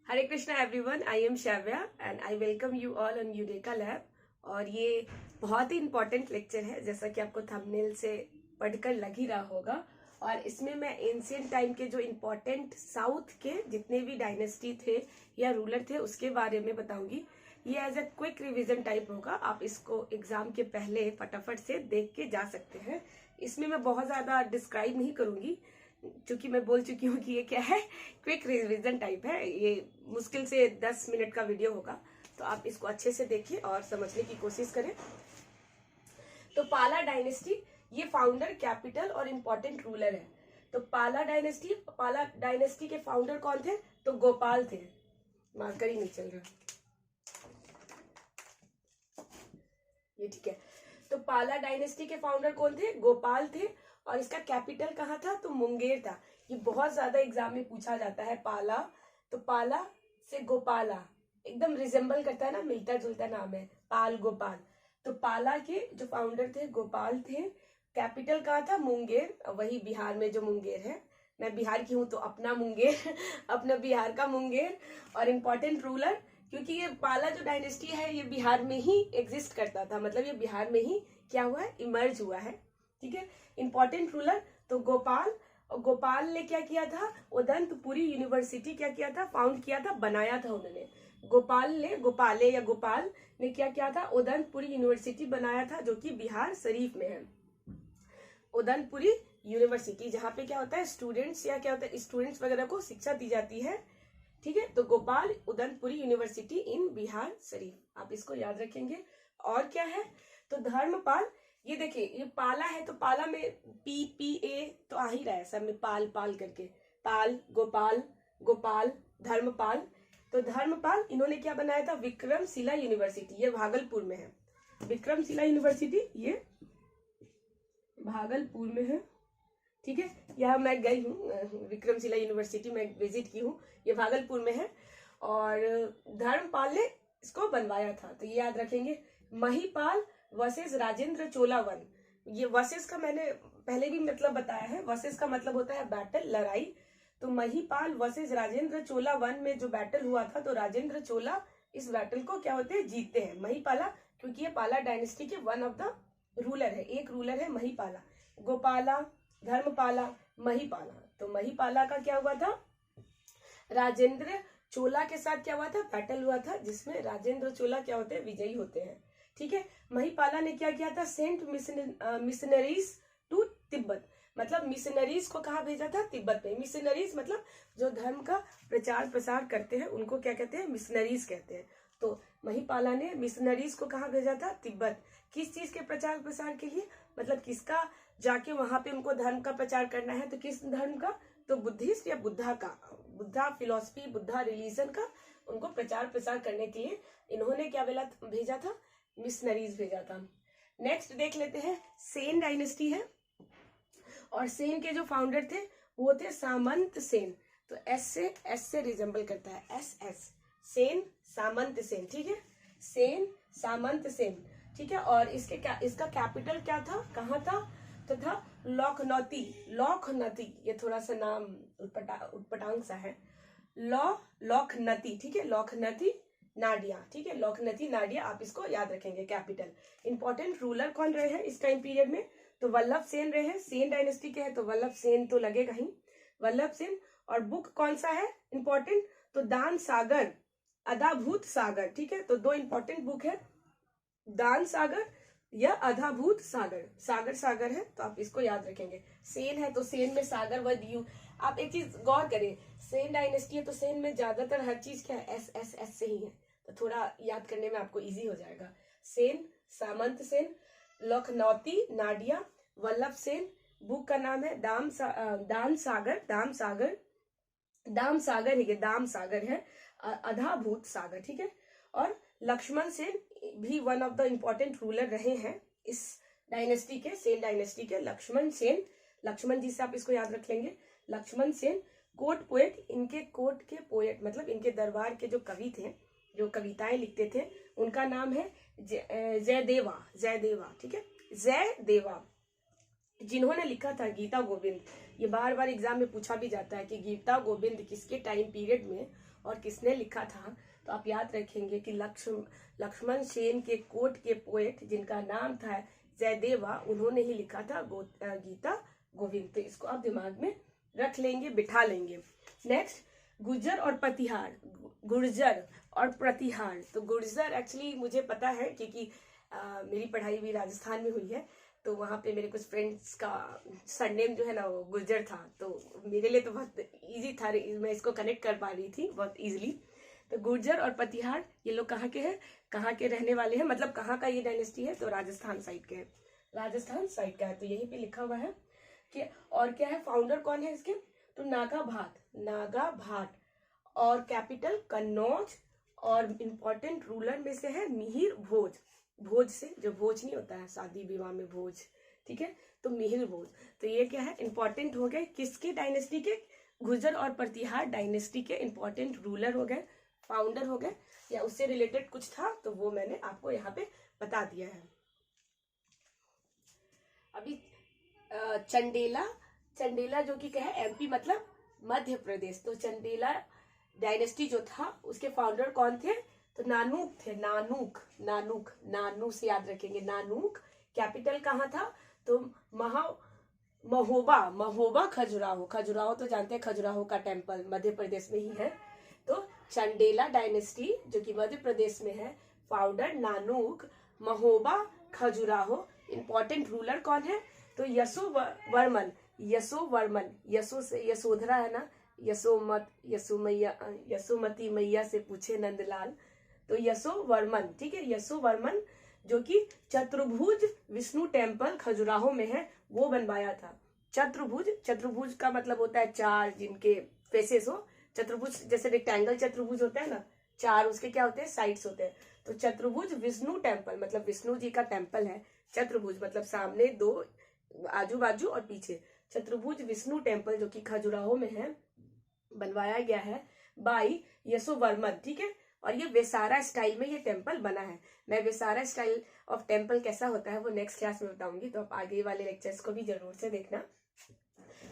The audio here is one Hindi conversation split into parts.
Hare Krishna everyone, I am Shravya and I welcome you all on eureka lab. और ये बहुत ही इंपॉर्टेंट लेक्चर है, जैसा कि आपको थंबनेल से पढ़कर लग ही रहा होगा। और इसमें मैं एंशिएंट टाइम के जो इम्पोर्टेंट साउथ के जितने भी डायनेस्टी थे या रूलर थे उसके बारे में बताऊंगी। ये as a quick revision type होगा, आप इसको एग्जाम के पहले फटाफट से देख के जा सकते हैं। इसमें मैं बहुत ज्यादा डिस्क्राइब नहीं करूंगी क्योंकि मैं बोल चुकी हूँ कि ये क्या है, क्विक रिवीजन टाइप है। ये मुश्किल से 10 मिनट का वीडियो होगा, तो आप इसको अच्छे से देखिए और समझने की कोशिश करें। तो पाला डायनेस्टी, ये फाउंडर, कैपिटल और इम्पोर्टेंट रूलर है। तो पाला डायनेस्टी के फाउंडर कौन थे? तो गोपाल थे। मार्कर ही नहीं चल रहा, ये ठीक है। तो पाला डायनेस्टी के फाउंडर कौन थे? गोपाल थे। और इसका कैपिटल कहाँ था? तो मुंगेर था। ये बहुत ज्यादा एग्जाम में पूछा जाता है। पाला, तो पाला से गोपाला एकदम रिजेंबल करता है ना, मिलता जुलता नाम है, पाल गोपाल। तो पाला के जो फाउंडर थे गोपाल थे। कैपिटल कहाँ था? मुंगेर, वही बिहार में जो मुंगेर है। मैं बिहार की हूँ तो अपना मुंगेर अपना बिहार का मुंगेर। और इम्पोर्टेंट रूलर, क्योंकि ये पाला जो डायनेस्टी है ये बिहार में ही एग्जिस्ट करता था, मतलब ये बिहार में ही क्या हुआ है, इमर्ज हुआ है। ठीक है। इंपॉर्टेंट रूलर तो गोपाल। और गोपाल ने क्या किया था? उदंतपुरी यूनिवर्सिटी क्या किया था? फाउंड किया था, बनाया था उन्होंने। गोपाले या गोपाल ने क्या किया था? उदंतपुरी यूनिवर्सिटी बनाया था, जो कि बिहार शरीफ में है। उदंतपुरी यूनिवर्सिटी, जहाँ पे क्या होता है, स्टूडेंट्स या क्या होता है, स्टूडेंट्स वगैरह को शिक्षा दी जाती है। ठीक है। तो गोपाल उदंतपुरी यूनिवर्सिटी इन बिहार शरीफ, आप इसको याद रखेंगे। और क्या है? तो धर्मपाल, ये देखिए, ये पाला है तो पाला में PPA तो आ ही रहा है सब में, पाल पाल करके, पाल, गोपाल, गोपाल, धर्मपाल। तो धर्मपाल इन्होंने क्या बनाया था? विक्रमशिला यूनिवर्सिटी, ये भागलपुर में है। विक्रमशिला यूनिवर्सिटी ये भागलपुर में है। ठीक है। यहाँ मैं गई हूँ, विक्रमशिला यूनिवर्सिटी में विजिट की हूँ, ये भागलपुर में है। और धर्मपाल ने इसको बनवाया था, तो ये याद रखेंगे। महिपाल वर्सेस राजेंद्र चोला वन, ये वर्सेस का मैंने पहले भी मतलब बताया है। वर्सेस का मतलब होता है बैटल, लड़ाई। तो महिपाल वर्सेस राजेंद्र चोला वन में जो बैटल हुआ था, तो राजेंद्र चोला इस बैटल को क्या होते हैं, जीतते हैं। महिपाला, क्योंकि ये पाला डायनेस्टी के वन ऑफ द रूलर है, एक रूलर है महिपाला। गोपाला, धर्मपाला, महिपाला। तो महिपाला का क्या हुआ था? राजेंद्र चोला के साथ क्या हुआ था? बैटल हुआ था, जिसमें राजेंद्र चोला क्या होते हैं, विजयी होते हैं। ठीक है। महिपाला ने क्या किया था? सेंट मिशनरीज टू तिब्बत, मतलब मिशनरीज को कहाँ भेजा था? तिब्बत में। मिशनरीज मतलब जो धर्म का प्रचार प्रसार करते हैं उनको क्या कहते हैं? मिशनरीज कहते हैं। तो महिपाला ने मिशनरीज को कहाँ भेजा था? तिब्बत। किस चीज के प्रचार प्रसार के लिए? मतलब किसका जाके वहां पे उनको धर्म का प्रचार करना है, तो किस धर्म का? तो बुद्धिस्ट या बुद्धा का, बुद्धा फिलोसफी, बुद्धा रिलीजन का उनको प्रचार प्रसार करने के लिए इन्होंने क्या भेजा था? मिशनरीज भेजा था। नेक्स्ट देख लेते हैं, सेन डायनेस्टी है। और सेन के जो फाउंडर थे वो थे सामंत सेन। तो एस से रिजेंबल करता है, SS, सेन, सामंत सेन। ठीक है। सेन, सामंत सेन। ठीक है। और इसका कैपिटल क्या था, कहाँ था? तो था लखनती। ये थोड़ा सा नाम उटपटांग सा है, लखनती। ठीक है। लखनती नाडिया। ठीक है। लखनती नाडिया, आप इसको याद रखेंगे कैपिटल। इंपॉर्टेंट रूलर कौन रहे हैं इस टाइम पीरियड में? तो वल्लभ सेन रहे हैं। सेन डायनेस्टी के हैं तो वल्लभ सेन तो लगेगा ही, वल्लभ सेन। और बुक कौन सा है इंपॉर्टेंट? तो दान सागर, अधाभूत सागर। ठीक है। तो दो इंपॉर्टेंट बुक है, दान सागर या अधाभूत सागर। सागर सागर है तो आप इसको याद रखेंगे। सेन है तो सेन में सागर वर्ड यू, आप एक चीज गौर करें, सेन डायनेस्टी है तो सेन में ज्यादातर हर चीज क्या है, S से ही है, तो थोड़ा याद करने में आपको इजी हो जाएगा। सेन, सामंत सेन, लखनौती नाडिया, वल्लभ सेन। बुक का नाम है दाम सागर दाम सागर है, अधाभूत सागर। ठीक है। और लक्ष्मण सेन भी one of the important ruler रहे हैं इस डायनेस्टी के, सेन डायनेस्टी के। लक्ष्मण सेन, लक्ष्मण जी से आप इसको याद रख लेंगे। लक्ष्मण सेन कोर्ट पोएट, इनके कोर्ट के पोएट मतलब इनके दरबार के जो कवि थे, जो कविताएं लिखते थे, उनका नाम है जयदेवा। ठीक है। जयदेवा, जिन्होंने लिखा था गीता गोविंद। ये बार बार एग्जाम में पूछा भी जाता है कि गीता गोविंद किसके टाइम पीरियड में और किसने लिखा था, तो आप याद रखेंगे कि लक्ष्मण सेन के कोट के पोएट जिनका नाम था जयदेवा, उन्होंने ही लिखा था गीता गोविंद। तो इसको आप दिमाग में रख लेंगे, बिठा लेंगे। नेक्स्ट, गुर्जर और प्रतिहार। गुर्जर और प्रतिहार, तो गुर्जर एक्चुअली मुझे पता है क्योंकि मेरी पढ़ाई भी राजस्थान में हुई है, तो वहाँ पे मेरे कुछ फ्रेंड्स का सरनेम जो है ना वो गुर्जर था, तो मेरे लिए तो बहुत इजी था, मैं इसको कनेक्ट कर पा रही थी बहुत इजीली। तो गुर्जर और प्रतिहार ये लोग कहाँ के हैं, कहाँ के रहने वाले हैं, मतलब कहाँ का ये डायनेस्टी है, तो राजस्थान साइड के हैं, राजस्थान साइड का है। तो यहीं पे लिखा हुआ है कि और क्या है, फाउंडर कौन है इसके, तो नागा भाट, नागा भाट, और कैपिटल कन्नौज, और इम्पोर्टेंट रूलर में से है मिहिर भोज। भोज से, जो भोज नहीं होता है शादी विवाह में भोज, ठीक है, तो मिहिर भोज। तो ये क्या है, इंपॉर्टेंट हो गए किसके डायनेस्टी के, गुर्जर और प्रतिहार डायनेस्टी के इंपॉर्टेंट रूलर हो गए, फाउंडर हो गए, या उससे रिलेटेड कुछ था तो वो मैंने आपको यहाँ पे बता दिया है। अभी चंडेला, चंडेला जो कि क्या है, एमपी मतलब मध्य प्रदेश। तो चंडेला डायनेस्टी जो था उसके फाउंडर कौन थे, तो नानूक थे, नानूक, नानूक, नानू से याद रखेंगे, नानूक। कैपिटल कहाँ था, तो महोबा, महोबा खजुराहो, खजुराहो तो जानते हैं, खजुराहो का टेम्पल मध्य प्रदेश में ही है। तो चंडेला डायनेस्टी जो कि मध्य प्रदेश में है, founder Nannuka, Mahoba Khajuraho. Important ruler कौन है, तो यशोवर्मन, यशोवर्मन, यशो से यशोधरा है ना, यशोमती मैया से पूछे नंदलाल, तो यशोवर्मन, ठीक है, यशोवर्मन जो कि चतुर्भुज विष्णु टेम्पल खजुराहो में है वो बनवाया था। चतुर्भुज, चतुर्भुज का मतलब होता है चार जिनके फेसेस हो, चतुर्भुज जैसे रेक्टेंगल चतुर्भुज होता है ना, चार उसके क्या होते हैं, साइड्स होते हैं। तो चतुर्भुज विष्णु टेम्पल मतलब विष्णु जी का टेम्पल है, चतुर्भुज मतलब सामने दो, आजू बाजू और पीछे, चतुर्भुज विष्णु टेम्पल जो कि खजुराहो में है, बनवाया गया है बाई यशोवर्मन, ठीक है। और ये वेसारा स्टाइल में ये टेम्पल बना है। मैं वेसारा स्टाइल ऑफ टेम्पल कैसा होता है वो नेक्स्ट क्लास में बताऊंगी, तो आप आगे वाले लेक्चर्स को भी जरूर से देखना।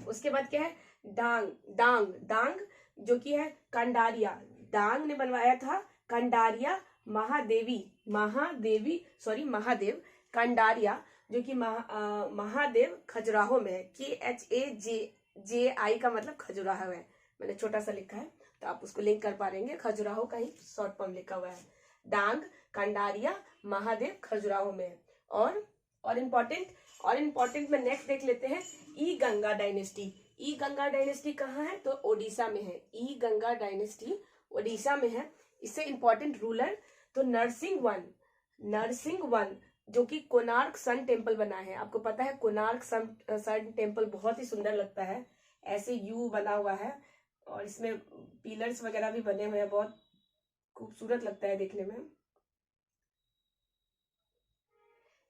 उसके बाद क्या है, डांग, डांग, डांग जो कि है कंडारिया, डांग ने बनवाया था कंडारिया महादेवी, महादेवी सॉरी महादेव कंडारिया जो कि महादेव खजुराहो में है, KHAJ का मतलब खजुराहो है, मैंने छोटा सा लिखा है तो आप उसको लिंक कर पा रहेंगे, खजुराहो का ही शॉर्ट फॉर्म लिखा हुआ है, डांग कंडारिया महादेव खजुराहो में है। और इम्पोर्टेंट में नेक्स्ट देख लेते हैं, ई गंगा डायनेस्टी। ई गंगा डायनेस्टी कहाँ है, तो ओडिशा में है, ई गंगा डायनेस्टी ओडिशा में है। इससे इंपॉर्टेंट रूलर तो नरसिंह वन जो कि कोणार्क सन टेम्पल बना है। आपको पता है कोणार्क सन टेम्पल बहुत ही सुंदर लगता है, ऐसे यू बना हुआ है और इसमें पिलर्स वगैरह भी बने हुए हैं, बहुत खूबसूरत लगता है देखने में,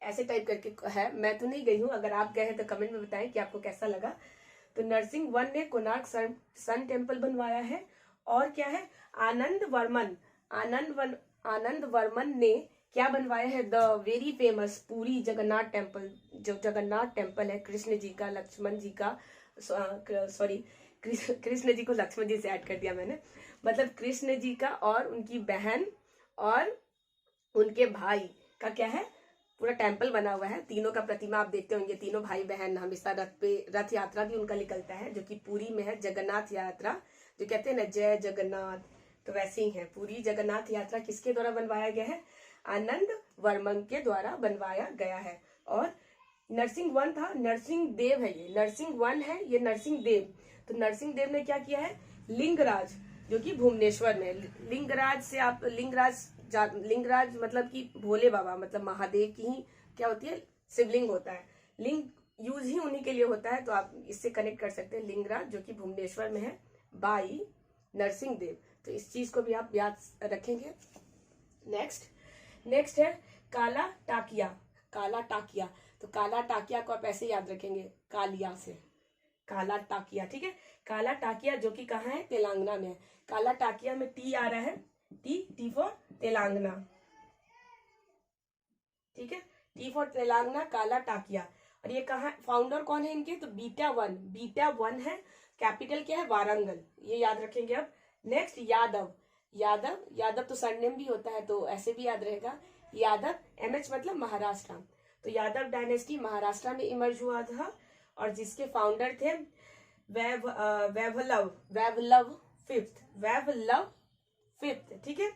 ऐसे टाइप करके है। मैं तो नहीं गई हूँ, अगर आप गए हैं तो कमेंट में बताएं कि आपको कैसा लगा। तो नरसिंह वन ने कोणार्क सन टेम्पल बनवाया है। और क्या है, आनंद वर्मन ने क्या बनवाया है, the very famous Puri Jagannath temple, जो जगन्नाथ टेम्पल है कृष्ण जी का, लक्ष्मण जी का, सॉरी कृष्ण जी को लक्ष्मण जी से ऐड कर दिया मैंने, मतलब कृष्ण जी का और उनकी बहन और उनके भाई का क्या है, पूरा टेम्पल बना हुआ है। तीनों का प्रतिमा आप देखते होंगे, तीनों भाई बहन हमेशा रथ यात्रा भी उनका निकलता है जो कि पुरी में है, जगन्नाथ यात्रा जो कहते हैं ना जय जगन्नाथ, तो वैसे ही है। पूरी जगन्नाथ यात्रा किसके द्वारा बनवाया गया है, आनंद वर्मन के द्वारा बनवाया गया है। और नरसिंह वन था, नरसिंह देव है ये, नरसिंह वन है ये नरसिंह देव। तो नरसिंह देव ने क्या किया है, लिंगराज जो कि भुवनेश्वर में, लिंगराज से आप लिंगराज मतलब कि भोले बाबा, मतलब महादेव की ही क्या होती है, शिवलिंग होता है, लिंग यूज ही उन्हीं के लिए होता है, तो आप इससे कनेक्ट कर सकते हैं, लिंगराज जो कि भुवनेश्वर में है बाई नरसिंह देव। तो इस चीज को भी आप याद रखेंगे। नेक्स्ट है काला टाकिया, काला टाकिया। तो काला टाकिया को आप ऐसे याद रखेंगे, कालिया से, काला टाकिया, ठीक है। काला टाकिया जो कि कहाँ है, तेलंगाना में है। काला टाकिया में टी आ रहा है, टी फॉर तेलंगाना, ठीक है, टी फॉर तेलंगाना, काला टाकिया। और ये कहाँ, फाउंडर कौन है इनके, तो बीटा वन है, कैपिटल क्या है, वारंगल, ये याद रखेंगे आप। नेक्स्ट यादव, यादव, यादव तो सरनेम भी होता है तो ऐसे भी याद रहेगा। यादव, MH मतलब महाराष्ट्र। तो यादव डायनेस्टी महाराष्ट्र में इमर्ज हुआ था और जिसके फाउंडर थे वैभलव फिफ्थ, वैभलव फिफ्थ, ठीक है।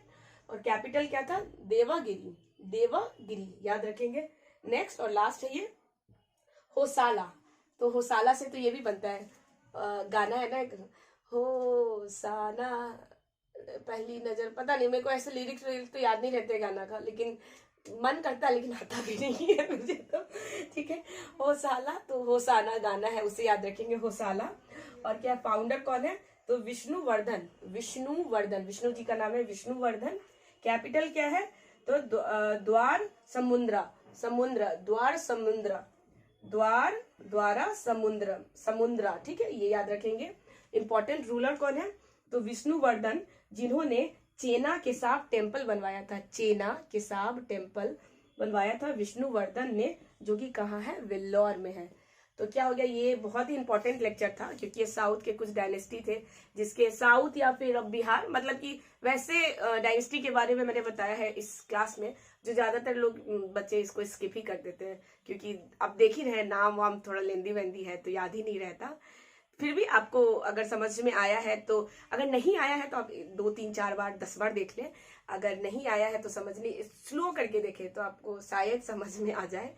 और कैपिटल क्या था? देवगिरी, देवगिरी, याद रखेंगे। नेक्स्ट और लास्ट है ये होसाला। तो होसाला से तो ये भी बनता है गाना है ना एक, होसाना पहली नजर, पता नहीं मेरे को ऐसे लिरिक्स तो याद नहीं रहते गाना का, लेकिन मन करता है लेकिन आता भी नहीं है मुझे तो, ठीक है। होसाला तो होसाना गाना है, उसे याद रखेंगे, होसाला। और क्या फाउंडर कौन है? तो विष्णुवर्धन, विष्णुवर्धन, विष्णु जी का नाम है विष्णुवर्धन। कैपिटल क्या है? तो द्वार समुद्रा, समुद्र, द्वार समुद्र, द्वार द्वारा समुद्र, समुद्रा, ठीक है, ये याद रखेंगे। इंपॉर्टेंट रूलर कौन है? तो विष्णुवर्धन, जिन्होंने चेना केसाब टेम्पल बनवाया था, चेना केसाब टेम्पल बनवाया था विष्णुवर्धन ने, जो कि कहाँ है? वेल्लोर में है। तो क्या हो गया, ये बहुत ही इंपॉर्टेंट लेक्चर था क्योंकि ये साउथ के कुछ डायनेस्टी थे जिसके, साउथ या फिर बिहार, मतलब कि वैसे डायनेस्टी के बारे में मैंने बताया है इस क्लास में, जो ज्यादातर लोग बच्चे इसको स्किप ही कर देते हैं क्योंकि आप देख ही रहे नाम वाम थोड़ा लेंदी वेंदी है तो याद ही नहीं रहता। फिर भी आपको अगर समझ में आया है तो, अगर नहीं आया है तो आप 2 3 4 बार 10 बार देख लें, अगर नहीं आया है तो समझने स्लो करके देखें तो आपको शायद समझ में आ जाए।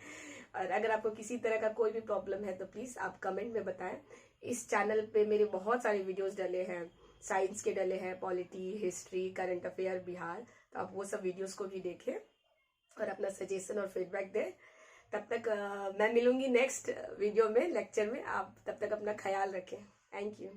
और अगर आपको किसी तरह का कोई भी प्रॉब्लम है तो प्लीज आप कमेंट में बताएं। इस चैनल पे मेरे बहुत सारे वीडियोस डले हैं, साइंस के डले हैं, polity, history, current affair, Bihar, तो आप वो सब वीडियोस को भी देखें और अपना सजेशन और फीडबैक दें। तब तक मैं मिलूंगी नेक्स्ट वीडियो में, लेक्चर में। आप तब तक अपना ख्याल रखें। Thank you.